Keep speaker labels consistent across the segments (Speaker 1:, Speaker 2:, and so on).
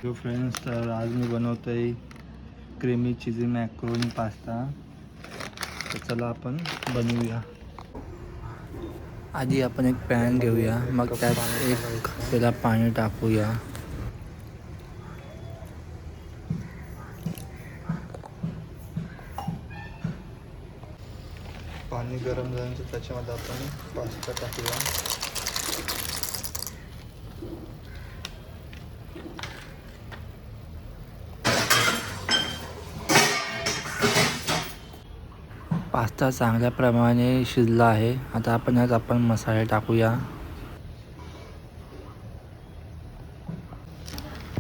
Speaker 1: Hello friends, तर आज मी बनवतोय क्रीमी चीजी मॅक्रोनी पास्ता. तर चला आपण बनवूया. आधी आपण एक पॅन घेऊया, मग त्यात एक पेला पाणी टाकूया. पाणी गरम झाल्यानंतर त्याच्यामध्ये आपण पास्ता टाकूया. पास्ता चांगल्या प्रमाणे शिजला आहे. आता आपण मसाले टाकूया.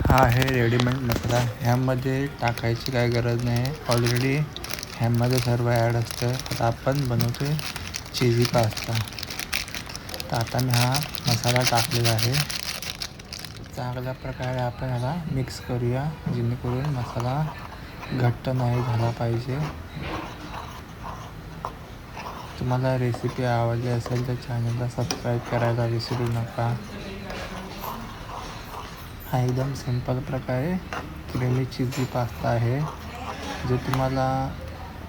Speaker 1: हा आहे रेडीमेड मसाला, ह्यामध्ये टाकायची काही गरज नाही. ऑलरेडी ह्यामध्ये सर्व ॲड असतं. आता आपण बनवतोय चीजी पास्ता. तर आता मी हा मसाला टाकलेला आहे. चांगल्या प्रकारे आपण ह्याला मिक्स करूया, जेणेकरून मसाला घट्ट नाही झाला पाहिजे. तुम्हाला रेसिपी आवडली असेल तर चॅनलला सबस्क्राईब करायला विसरू नका. हा एकदम सिंपल प्रकारे क्रीमी चीजी पास्ता आहे, जो तुम्हाला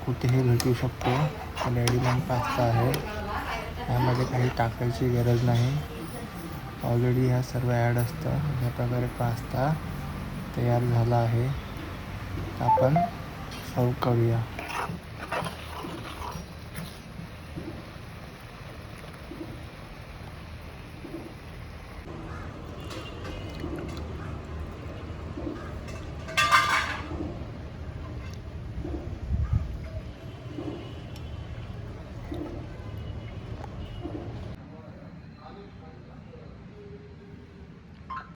Speaker 1: कुठेही भेटू शकतो. रेडीमेड पास्ता आहे, यामध्ये काही टाकायची गरज नाही. ऑलरेडी ह्या सर्व ॲड असतं. अशा प्रकारे पास्ता तयार झाला आहे. आपण सर्व करूया.